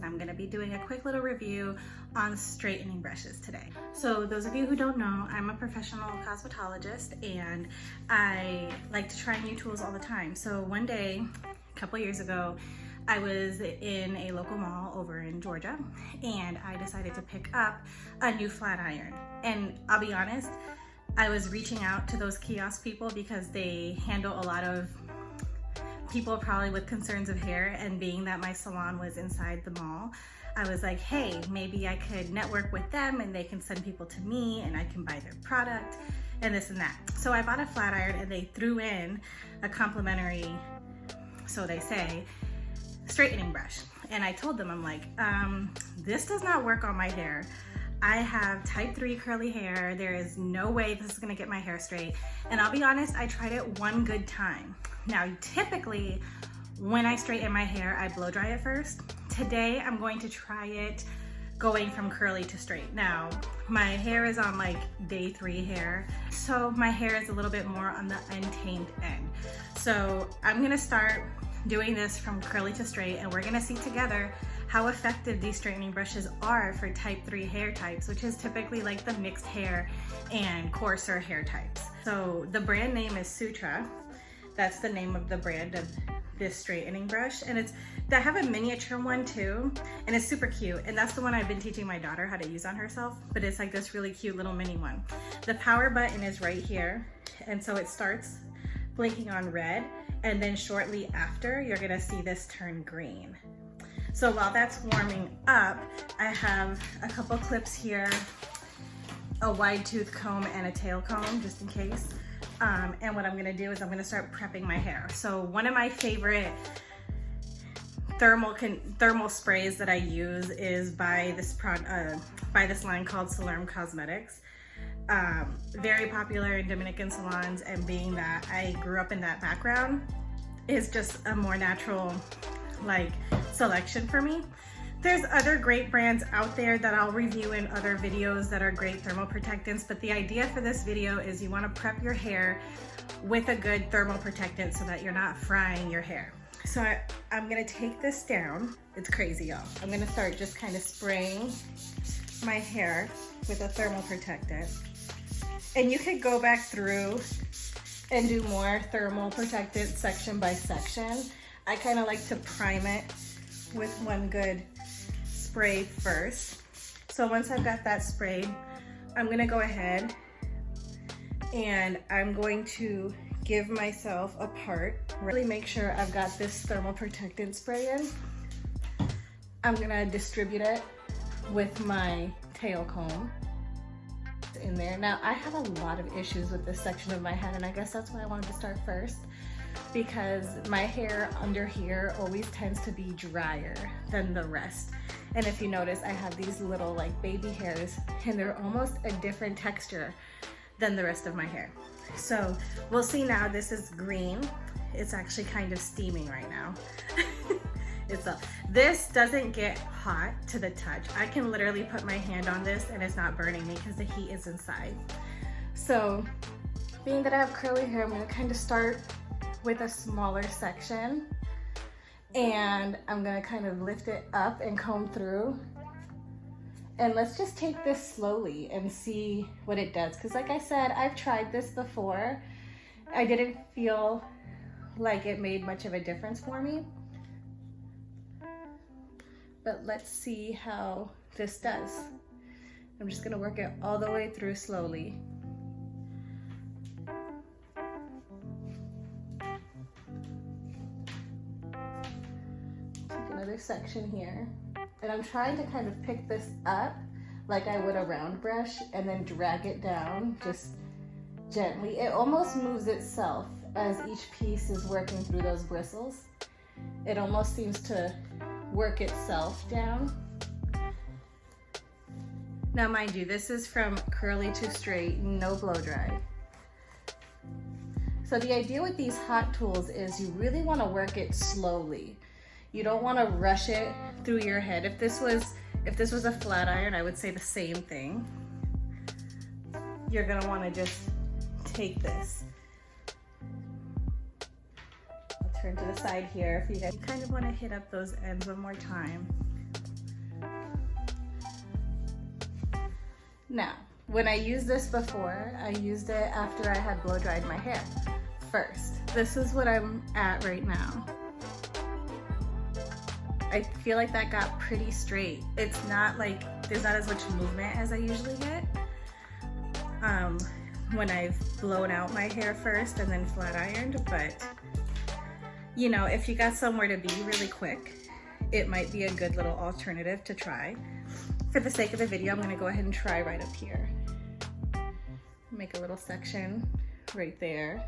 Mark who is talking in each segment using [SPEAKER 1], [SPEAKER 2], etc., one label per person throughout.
[SPEAKER 1] I'm gonna be doing a quick little review on straightening brushes today. So those of you who don't know, I'm a professional cosmetologist and I like to try new tools all the time. So one day, a couple years ago, I was in a local mall over in Georgia and I decided to pick up a new flat iron. And I'll be honest, I was reaching out to those kiosk people because they handle a lot of people probably with concerns of hair, and being that my salon was inside the mall, I was like, hey, maybe I could network with them and they can send people to me and I can buy their product and this and that. So I bought a flat iron and they threw in a complimentary, so they say, straightening brush. And I told them, I'm like, this does not work on my hair. I have type 3 curly hair. There is no way this is gonna get my hair straight. And I'll be honest, I tried it one good time. Now, typically, when I straighten my hair, I blow dry it first. Today, I'm going to try it going from curly to straight. Now, my hair is on like day 3 hair, so my hair is a little bit more on the untamed end. So I'm gonna start doing this from curly to straight, and we're gonna see together how effective these straightening brushes are for type 3 hair types, which is typically like the mixed hair and coarser hair types. So the brand name is Sutra. That's the name of the brand of this straightening brush. And they have a miniature one too, and it's super cute. And that's the one I've been teaching my daughter how to use on herself, but it's like this really cute little mini one. The power button is right here. And so it starts blinking on red, and then shortly after, you're gonna see this turn green. So while that's warming up, I have a couple clips here, a wide tooth comb and a tail comb, just in case. And what I'm gonna do is I'm gonna start prepping my hair. So one of my favorite thermal sprays that I use is by this line called Salerm Cosmetics. Very popular in Dominican salons, and being that I grew up in that background, is just a more natural like selection for me. There's other great brands out there that I'll review in other videos that are great thermal protectants, but the idea for this video is you want to prep your hair with a good thermal protectant so that you're not frying your hair. So I'm gonna take this down. It's crazy, y'all. I'm gonna start just kind of spraying my hair with a thermal protectant. And you could go back through and do more thermal protectant section by section. I kind of like to prime it with one good spray first. So once I've got that sprayed, I'm gonna go ahead and I'm going to give myself a part. Really make sure I've got this thermal protectant spray in. I'm gonna distribute it with my tail comb in there. Now, I have a lot of issues with this section of my head, and I guess that's why I wanted to start first, because my hair under here always tends to be drier than the rest. And if you notice, I have these little like baby hairs, and they're almost a different texture than the rest of my hair. So we'll see now. This is green. It's actually kind of steaming right now. This doesn't get hot to the touch. I can literally put my hand on this and it's not burning me because the heat is inside. So being that I have curly hair, I'm gonna kind of start with a smaller section, and I'm gonna kind of lift it up and comb through. And let's just take this slowly and see what it does. Because like I said, I've tried this before. I didn't feel like it made much of a difference for me. But let's see how this does. I'm just gonna work it all the way through slowly. Take another section here. And I'm trying to kind of pick this up like I would a round brush and then drag it down just gently. It almost moves itself as each piece is working through those bristles. It almost seems to work itself down. Now mind you, this is from curly to straight, no blow dry. So the idea with these hot tools is you really want to work it slowly. You don't want to rush it through your head. If this was a flat iron, I would say the same thing. You're gonna want to just take this. I'll turn to the side here. If you kind of want to hit up those ends one more time. Now, when I used this before, I used it after I had blow dried my hair first. This is what I'm at right now. I feel like that got pretty straight. It's not like, there's not as much movement as I usually get when I've blown out my hair first and then flat ironed, but you know, if you got somewhere to be really quick, it might be a good little alternative to try. For the sake of the video, I'm gonna go ahead and try right up here. Make a little section right there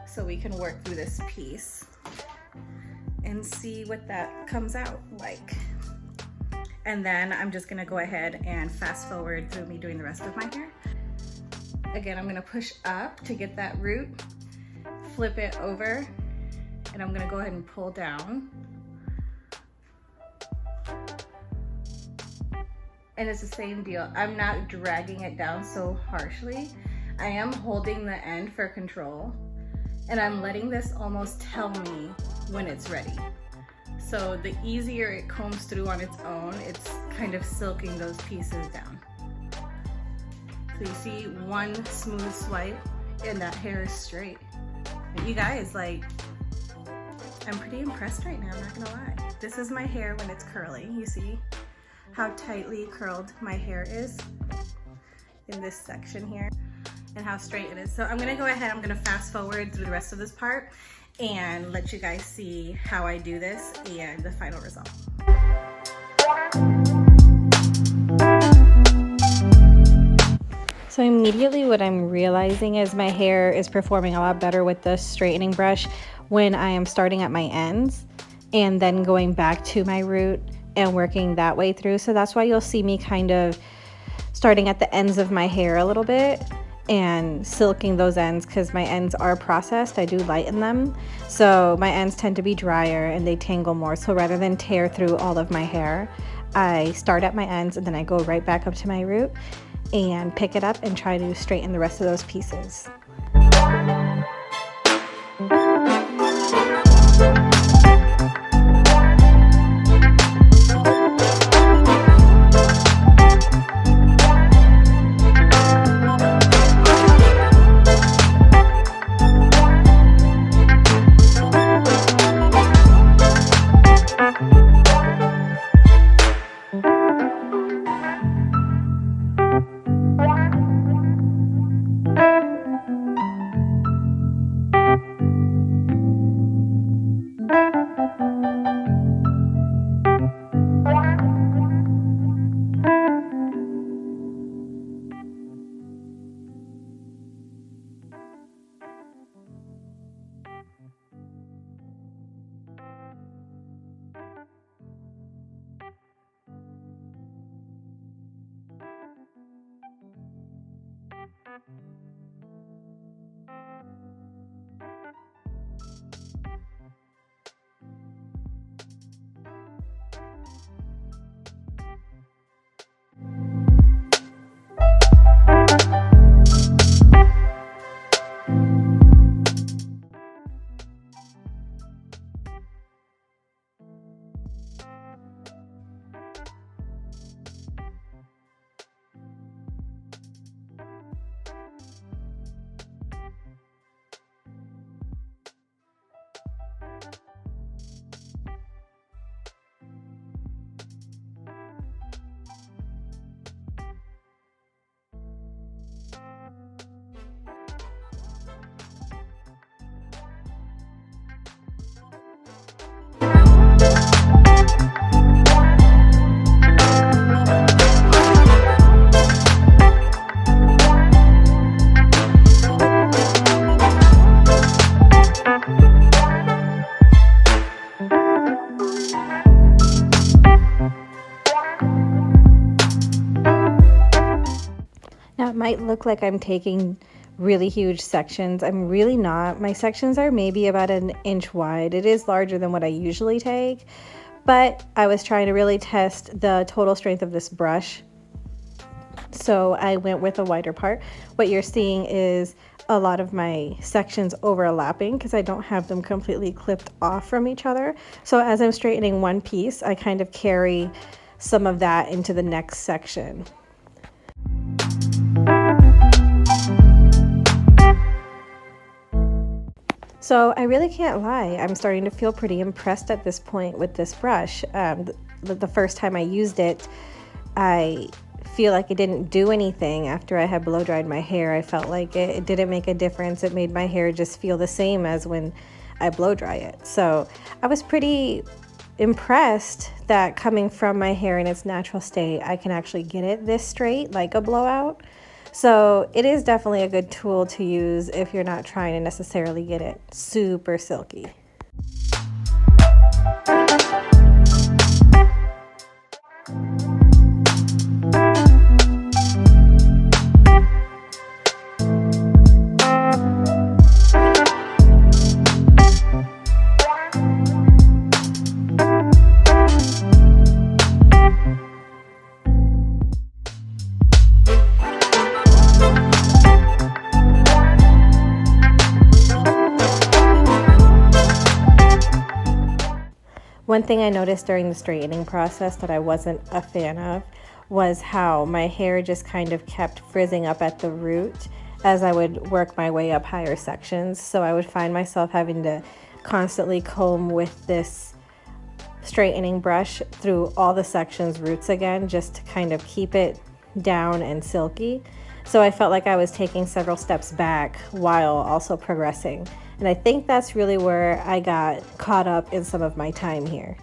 [SPEAKER 1] so we can work through this piece and see what that comes out like. And then I'm just gonna go ahead and fast forward through me doing the rest of my hair. Again, I'm gonna push up to get that root, flip it over, and I'm gonna go ahead and pull down. And it's the same deal. I'm not dragging it down so harshly. I am holding the end for control, and I'm letting this almost tell me when it's ready. So the easier it combs through on its own, it's kind of silking those pieces down. So you see one smooth swipe and that hair is straight. And you guys, like, I'm pretty impressed right now, I'm not gonna lie. This is my hair when it's curly. You see how tightly curled my hair is in this section here and how straight it is. So I'm gonna go ahead, I'm gonna fast forward through the rest of this part and let you guys see how I do this and the final result.
[SPEAKER 2] So immediately what I'm realizing is my hair is performing a lot better with the straightening brush when I am starting at my ends and then going back to my root and working that way through. So that's why you'll see me kind of starting at the ends of my hair a little bit and silking those ends, because my ends are processed. I do lighten them. So my ends tend to be drier and they tangle more. So rather than tear through all of my hair, I start at my ends and then I go right back up to my root and pick it up and try to straighten the rest of those pieces. Now it might look like I'm taking really huge sections. I'm really not. My sections are maybe about an inch wide. It is larger than what I usually take, but I was trying to really test the total strength of this brush. So I went with a wider part. What you're seeing is a lot of my sections overlapping because I don't have them completely clipped off from each other. So as I'm straightening one piece, I kind of carry some of that into the next section. So I really can't lie, I'm starting to feel pretty impressed at this point with this brush. The first time I used it, I feel like it didn't do anything after I had blow dried my hair. I felt like it didn't make a difference. It made my hair just feel the same as when I blow dry it. So I was pretty impressed that coming from my hair in its natural state, I can actually get it this straight like a blowout. So it is definitely a good tool to use if you're not trying to necessarily get it super silky. One thing I noticed during the straightening process that I wasn't a fan of was how my hair just kind of kept frizzing up at the root as I would work my way up higher sections. So I would find myself having to constantly comb with this straightening brush through all the sections roots again, just to kind of keep it down and silky. So I felt like I was taking several steps back while also progressing. And I think that's really where I got caught up in some of my time here.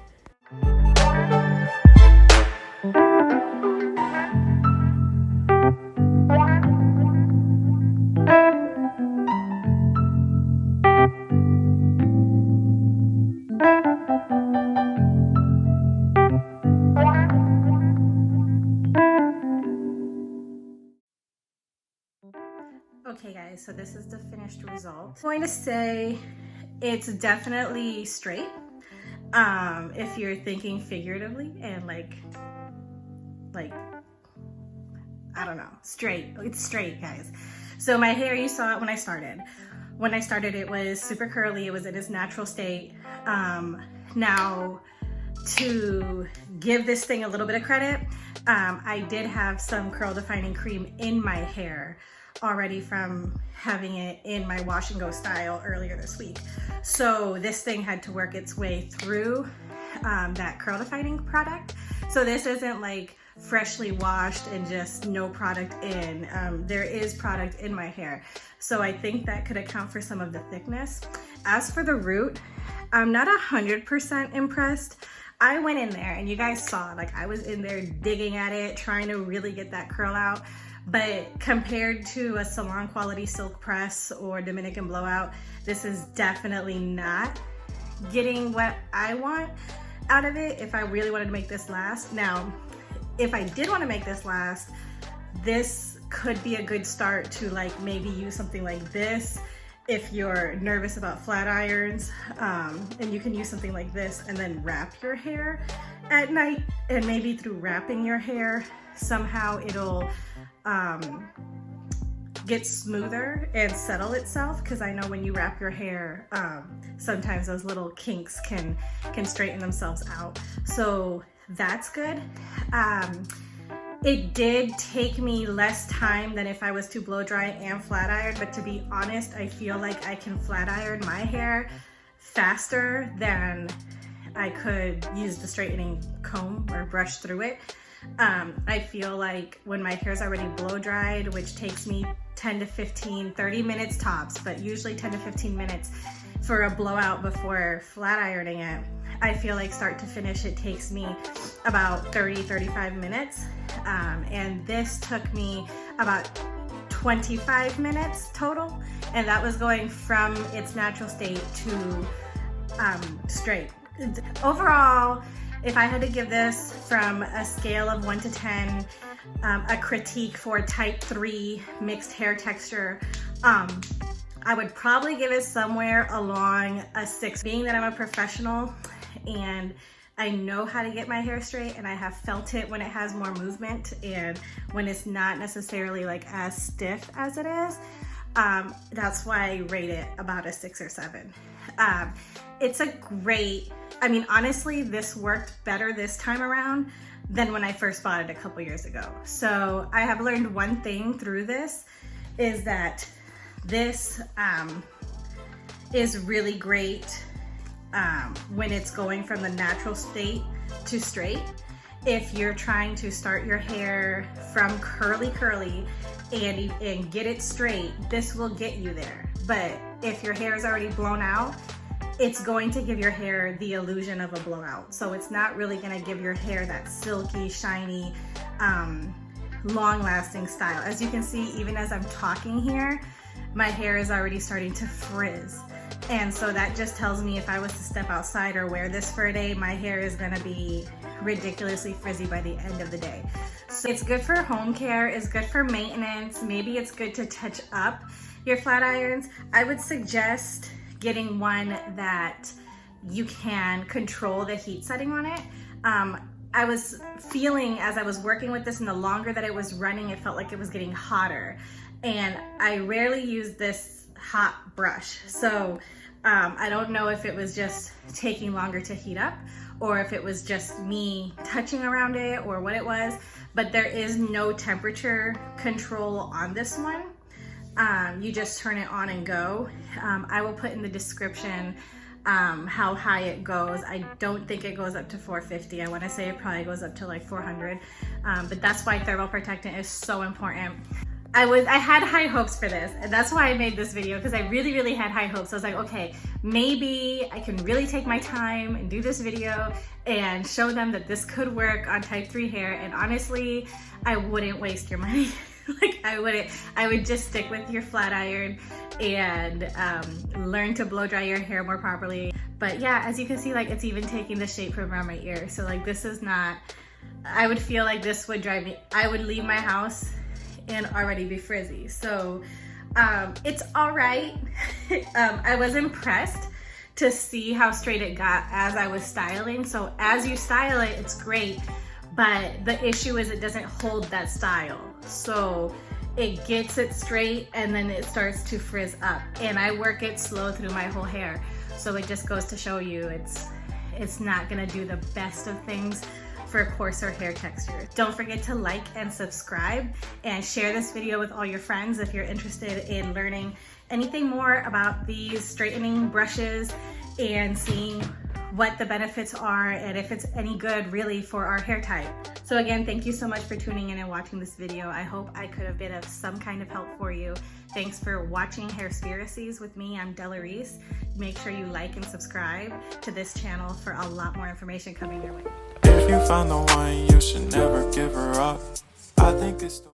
[SPEAKER 1] Okay guys, so this is the finished result. I'm going to say it's definitely straight. If you're thinking figuratively and like, I don't know, straight. It's straight, guys. So my hair, you saw it when I started. When I started, it was super curly. It was in its natural state. Now, to give this thing a little bit of credit, I did have some curl defining cream in my hair already from having it in my wash and go style earlier this week. So this thing had to work its way through that curl defining product. So this isn't like freshly washed and just no product in. There is product in my hair. So I think that could account for some of the thickness. As for the root, I'm not 100% impressed. I went in there and you guys saw, like I was in there digging at it, trying to really get that curl out. But compared to a salon quality silk press or Dominican blowout, this is definitely not getting what I want out of it if I really wanted to make this last. Now, if I did want to make this last, this could be a good start to like maybe use something like this if you're nervous about flat irons, and you can use something like this and then wrap your hair at night, and maybe through wrapping your hair, somehow it'll get smoother and settle itself, because I know when you wrap your hair, sometimes those little kinks can straighten themselves out. So that's good. It did take me less time than if I was to blow dry and flat iron, but to be honest, I feel like I can flat iron my hair faster than I could use the straightening comb or brush through it. I feel like when my hair's already blow dried, which takes me 10 to 15, 30 minutes tops, but usually 10 to 15 minutes for a blowout before flat ironing it, I feel like start to finish it takes me about 30-35 minutes. And this took me about 25 minutes total, and that was going from its natural state to straight. Overall, if I had to give this from a scale of 1 to 10, a critique for type 3 mixed hair texture, I would probably give it somewhere along a 6. Being that I'm a professional and I know how to get my hair straight, and I have felt it when it has more movement and when it's not necessarily like as stiff as it is, that's why I rate it about a 6 or 7. It's a great, I mean, honestly, this worked better this time around than when I first bought it a couple years ago. So I have learned one thing through this, is that this is really great when it's going from the natural state to straight. If you're trying to start your hair from curly and get it straight, this will get you there. But if your hair is already blown out, it's going to give your hair the illusion of a blowout. So it's not really gonna give your hair that silky, shiny, long-lasting style. As you can see, even as I'm talking here, my hair is already starting to frizz. And so that just tells me if I was to step outside or wear this for a day, my hair is gonna be ridiculously frizzy by the end of the day. So it's good for home care, it's good for maintenance. Maybe it's good to touch up your flat irons. I would suggest getting one that you can control the heat setting on it. I was feeling as I was working with this, and the longer that it was running, it felt like it was getting hotter. And I rarely use this hot brush. So I don't know if it was just taking longer to heat up or if it was just me touching around it or what it was, but there is no temperature control on this one. You just turn it on and go. I will put in the description how high it goes. I don't think it goes up to 450. I want to say it probably goes up to like 400, but that's why thermal protectant is so important. I had high hopes for this, and that's why I made this video, because I really had high hopes. I was like, okay, maybe I can really take my time and do this video and show them that this could work on type 3 hair. And honestly, I wouldn't waste your money. Like I would just stick with your flat iron and learn to blow dry your hair more properly. But yeah, as you can see, like it's even taking the shape from around my ear. So like this is not, I would feel like this would drive me, I would leave my house and already be frizzy. So it's all right. I was impressed to see how straight it got as I was styling. So as you style it, it's great. But the issue is it doesn't hold that style. So it gets it straight and then it starts to frizz up. And I work it slow through my whole hair. So it just goes to show you it's not gonna do the best of things for coarser hair texture. Don't forget to like and subscribe and share this video with all your friends if you're interested in learning anything more about these straightening brushes and seeing what the benefits are and if it's any good really for our hair type. So again, thank you so much for tuning in and watching this video. I hope I could have been of some kind of help for you. Thanks for watching Hairspiracies with me. I'm Della Reese. Make sure you like and subscribe to this channel for a lot more information coming your way.
[SPEAKER 3] If you find the one, you should never give her up. I think it's the